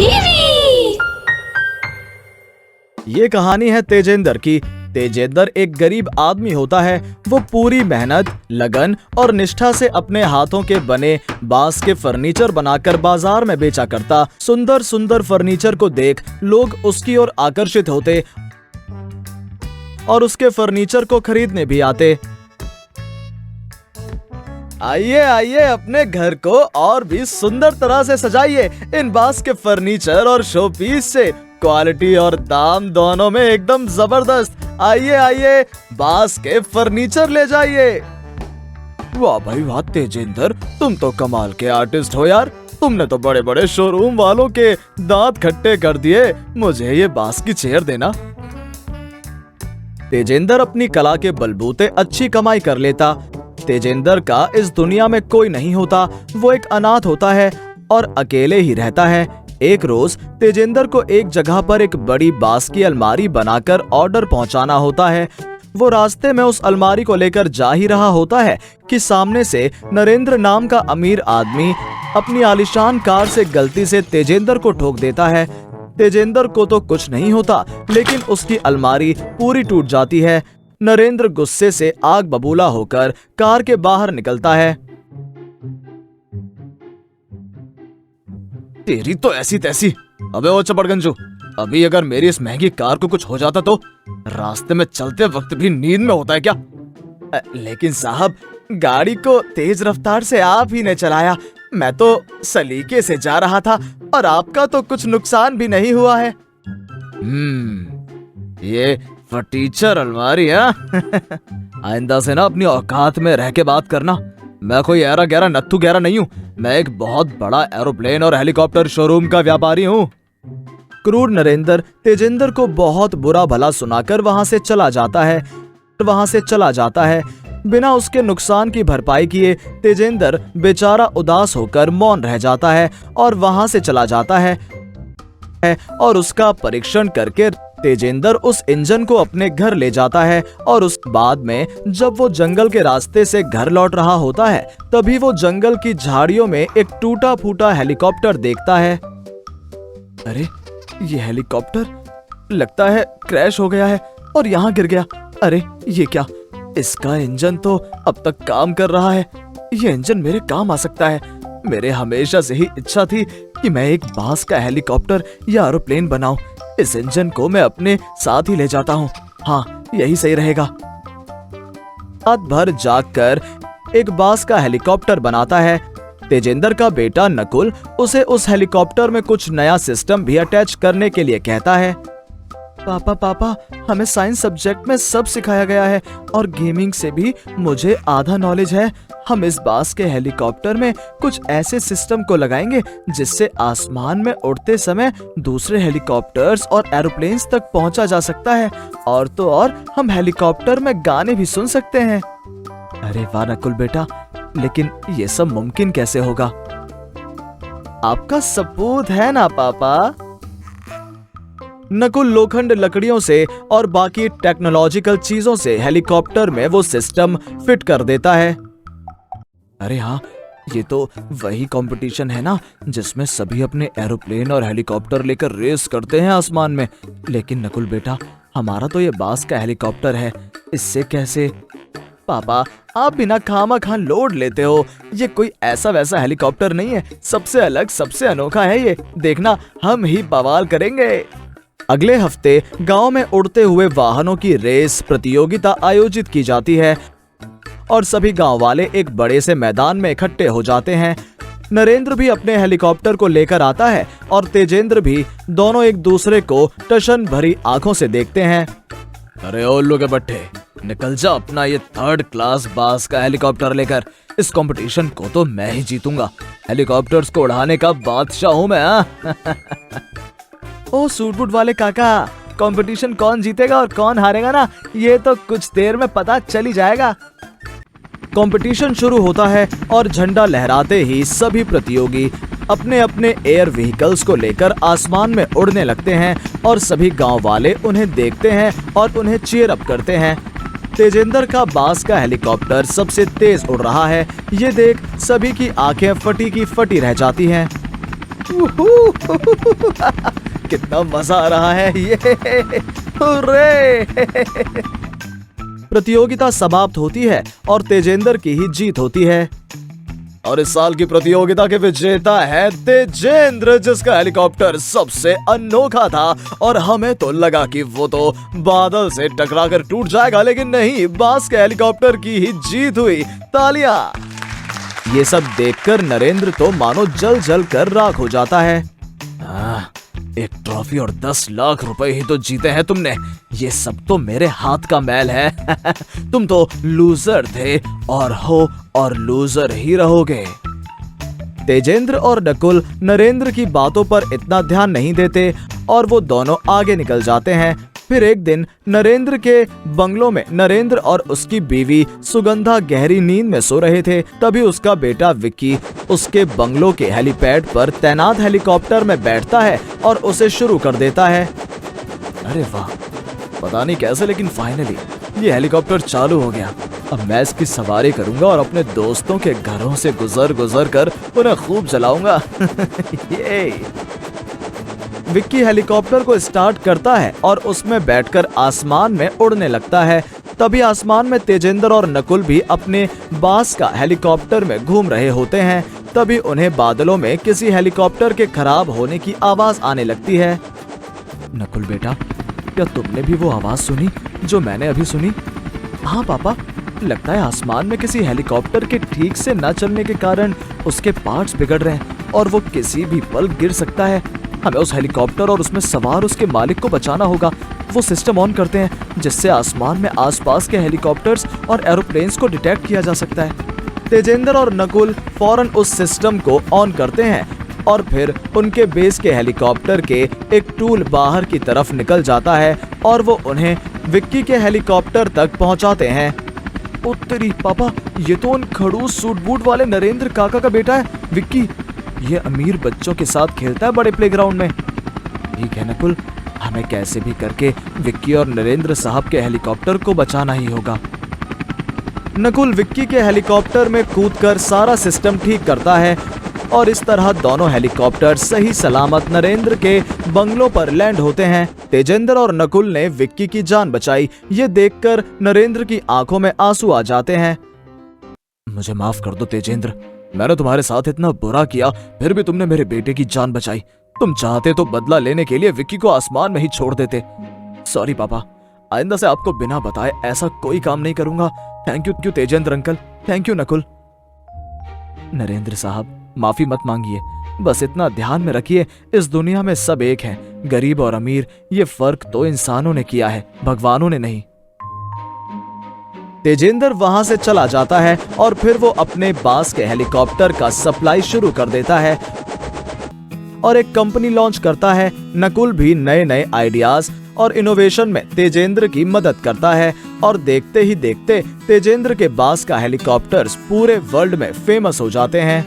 TV. ये कहानी है तेजेंद्र की। तेजेंद्र एक गरीब आदमी होता है। वो पूरी मेहनत, लगन और निष्ठा से अपने हाथों के बने बांस के फर्नीचर बनाकर बाजार में बेचा करता। सुंदर सुंदर फर्नीचर को देख लोग उसकी ओर आकर्षित होते और उसके फर्नीचर को खरीदने भी आते। आइए आइए, अपने घर को और भी सुंदर तरह से सजाइए इन बांस के फर्नीचर और शो पीस से। क्वालिटी और दाम दोनों में एकदम जबरदस्त। आइए आइए, बांस के फर्नीचर ले जाइए। वाह भाई वाह तेजेंद्र, तुम तो कमाल के आर्टिस्ट हो यार। तुमने तो बड़े बड़े शोरूम वालों के दांत खट्टे कर दिए। मुझे ये बांस की चेयर देना। तेजेंद्र अपनी कला के बलबूते अच्छी कमाई कर लेता। तेजेंद्र का इस दुनिया में कोई नहीं होता। वो एक अनाथ होता है और अकेले ही रहता है। एक रोज तेजेंद्र को एक जगह पर एक बड़ी बांस की अलमारी बनाकर ऑर्डर पहुंचाना होता है। वो रास्ते में उस अलमारी को लेकर जा ही रहा होता है कि सामने से नरेंद्र नाम का अमीर आदमी अपनी आलीशान कार से गलती से तेजेंद्र को ठोक देता है। तेजेंद्र को तो कुछ नहीं होता, लेकिन उसकी अलमारी पूरी टूट जाती है। नरेंद्र गुस्से से आग बबूला होकर कार के बाहर निकलता है। तेरी तो ऐसी तैसी। अबे ओ चपड़गंजू, अभी अगर मेरी इस महंगी कार को कुछ हो जाता तो रास्ते में चलते वक्त भी नींद में होता है क्या? लेकिन साहब, गाड़ी को तेज रफ्तार से आप ही ने चलाया। मैं तो सलीके से जा रहा था और आपका तो कुछ नुकसान भी नहीं हुआ है। ये फटीचर अलमारी है। आइंदा से ना अपनी औकात में रह के बात करना। मैं कोई ऐरा गैरा नत्थु गैरा नहीं हूँ। मैं एक बहुत बड़ा एरोप्लेन और हेलीकॉप्टर शोरूम का व्यापारी हूँ। क्रूर नरेंद्र तेजेंद्र को बहुत बुरा भला सुनाकर वहाँ से चला जाता है। बिना उसके नुकसान की भरपाई किए तेजेंद्र बेचारा उदास होकर मौन रह जाता है और वहाँ से चला जाता है। और उसका परीक्षण करके तेजेंद्र उस इंजन को अपने घर ले जाता है। और उस बाद में जब वो जंगल के रास्ते से घर लौट रहा होता है, तभी वो जंगल की झाड़ियों में एक टूटा फूटा हेलीकॉप्टर देखता है। अरे, ये हेलीकॉप्टर लगता है क्रैश हो गया है और यहाँ गिर गया। अरे ये क्या, इसका इंजन तो अब तक काम कर रहा है। ये इंजन मेरे काम आ सकता है। मेरे हमेशा से ही इच्छा थी कि मैं एक बांस का हेलीकॉप्टर या एरोप्लेन बनाऊं। इस इंजन को मैं अपने साथ ही ले जाता हूँ। हाँ, यही सही रहेगा। रात भर जागकर एक बांस का हेलीकॉप्टर बनाता है। तेजेंद्र का बेटा नकुल उसे उस हेलीकॉप्टर में कुछ नया सिस्टम भी अटैच करने के लिए कहता है। पापा, हमें साइंस सब्जेक्ट में सब सिखाया गया है और गेमिंग से भी मुझे आधा नॉलेज है। हम इस बांस के हेलीकॉप्टर में कुछ ऐसे सिस्टम को लगाएंगे जिससे आसमान में उड़ते समय दूसरे हेलीकॉप्टर्स और एरोप्लेन्स तक पहुंचा जा सकता है। और तो और हम हेलीकॉप्टर में गाने भी सुन सकते हैं। अरे वाह नकुल बेटा, लेकिन ये सब मुमकिन कैसे होगा? आपका सबूत है ना पापा? नकुल लोखंड लकड़ियों से और बाकी टेक्नोलॉजिकल चीजों से हेलीकॉप्टर में वो सिस्टम फिट कर देता है। अरे हाँ, ये तो वही कंपटीशन है ना जिसमें सभी अपने एरोप्लेन और हेलीकॉप्टर लेकर रेस करते हैं आसमान में। लेकिन नकुल बेटा, हमारा तो ये बांस का हेलीकॉप्टर है, इससे कैसे? पापा, आप बिना खामा लोड लेते हो। ये कोई ऐसा वैसा हेलीकॉप्टर नहीं है। सबसे अलग, सबसे अनोखा है ये। देखना, हम ही बवाल करेंगे। अगले हफ्ते गांव में उड़ते हुए वाहनों की रेस प्रतियोगिता आयोजित की जाती है और सभी गांव वाले एक बड़े से मैदान में इकट्ठे हो जाते हैं। नरेंद्र भी अपने हेलीकॉप्टर को लेकर आता है और तेजेंद्र भी। दोनों एक दूसरे को टशन भरी आंखों से देखते हैं। अरे ओ उल्लू के बट्टे, निकल जा अपना ये 3rd क्लास बांस का हेलीकॉप्टर लेकर। इस कंपटीशन को तो मैं ही जीतूंगा। हेलीकॉप्टर्स को उड़ाने का बादशाह हूँ मैं। ओ सूट बूट वाले काका, कंपटीशन कौन जीतेगा और कौन हारेगा ना, ये तो कुछ देर में पता चल ही जाएगा। कंपटीशन शुरू होता है और झंडा लहराते ही सभी प्रतियोगी अपने अपने एयर व्हीकल्स को लेकर आसमान में उड़ने लगते हैं और सभी गांव वाले उन्हें देखते हैं और उन्हें चीयर अप करते हैं। तेजेंद्र का बांस का हेलीकॉप्टर सबसे तेज उड़ रहा है। ये देख सभी की आंखें फटी की फटी रह जाती हैं। कितना मजा आ रहा है ये। हुर्रे! प्रतियोगिता समाप्त होती है और तेजेंद्र की ही जीत होती है। और इस साल की प्रतियोगिता के विजेता है तेजेंद्र, जिसका हेलीकॉप्टर सबसे अनोखा था। और हमें तो लगा कि वो तो बादल से टकराकर टूट जाएगा, लेकिन नहीं, बांस के हेलीकॉप्टर की ही जीत हुई। तालियां! ये सब देखकर नरेंद्र तो मानो जल जल कर राख हो जाता है। एक ट्रॉफी और 10 लाख रुपए ही तो जीते हैं तुमने, ये सब तो मेरे हाथ का मैल है। तुम तो लूजर थे और हो और लूजर ही रहोगे। तेजेंद्र और नकुल नरेंद्र की बातों पर इतना ध्यान नहीं देते और वो दोनों आगे निकल जाते हैं। फिर एक दिन नरेंद्र के बंगलों में नरेंद्र और उसकी बीवी सुगंधा गहरी नींद में सो रहे थे। तभी उसका बेटा विक्की उसके बंगलों के हेलीपैड पर तैनात हेलीकॉप्टर में बैठता है और उसे शुरू कर देता है। अरे वाह, पता नहीं कैसे लेकिन फाइनली ये हेलीकॉप्टर चालू हो गया। अब मैं इसकी सवारी करूंगा और अपने दोस्तों के घरों से गुजर गुजर कर उन्हें खूब जलाऊंगा। ये विक्की हेलीकॉप्टर को स्टार्ट करता है और उसमें बैठकर आसमान में उड़ने लगता है। तभी आसमान में तेजेंद्र और नकुल भी अपने बांस का हेलीकॉप्टर में घूम रहे होते हैं। तभी उन्हें बादलों में किसी हेलीकॉप्टर के खराब होने की आवाज आने लगती है। नकुल बेटा, क्या तुमने भी वो आवाज सुनी जो मैंने अभी सुनी? हाँ पापा, लगता है आसमान में किसी हेलीकॉप्टर के ठीक से न चलने के कारण उसके पार्ट्स बिगड़ रहे हैं और वो किसी भी पल गिर सकता है। हमें उस हेलीकॉप्टर और उसमें सवार उसके मालिक को बचाना होगा। वो सिस्टम ऑन करते हैं जिससे आसमान में आसपास के हेलीकॉप्टर्स और एरोप्लेन्स को डिटेक्ट किया जा सकता है। तेजेंद्र और नकुल फौरन उस सिस्टम को ऑन करते हैं और फिर उनके बेस के हेलीकॉप्टर के एक टूल बाहर की तरफ निकल जाता है और वो उन्हें विक्की के हेलीकॉप्टर तक पहुंचाते हैं। ओ तेरी पापा, ये तो उन खड़ूस सूट बूट वाले नरेंद्र काका का बेटा है विक्की। ये अमीर बच्चों के साथ खेलता है बड़े प्लेग्राउंड में। ठीक है नकुल, हमें कैसे भी करके विक्की और नरेंद्र साहब के हेलीकॉप्टर को बचाना ही होगा। नकुल विक्की के हेलीकॉप्टर में कूदकर सारा सिस्टम ठीक करता है और इस तरह दोनों हेलीकॉप्टर सही सलामत नरेंद्र के बंगलों पर लैंड होते हैं। तेजेंद्र और नकुल ने विक्की की जान बचाई। ये देखकर नरेंद्र की आंखों में आंसू आ जाते हैं। मुझे माफ कर दो तेजेंद्र, मैंने तुम्हारे साथ इतना बुरा किया, फिर भी तुमने मेरे बेटे की जान बचाई। तुम चाहते तो बदला लेने के लिए विक्की को आसमान में ही छोड़ देते। सॉरी पापा, आइंदा से आपको बिना बताए ऐसा कोई काम नहीं करूंगा। Thank you Tejendra uncle. Thank you Nakul. Narendra साहब, माफी मत मांगिए, बस इतना ध्यान में रखिए, इस दुनिया में सब एक हैं, गरीब और अमीर। ये फर्क तो इंसानों ने किया है, भगवानों ने नहीं। तेजेंद्र वहां से चला जाता है और फिर वो अपने बांस के हेलीकॉप्टर का सप्लाई शुरू कर देता है और एक कंपनी लॉन्च करता है। नकुल भी नए नए आइडियाज और इनोवेशन में तेजेंद्र की मदद करता है और देखते ही देखते तेजेंद्र के बांस का हेलीकॉप्टर्स पूरे वर्ल्ड में फेमस हो जाते हैं।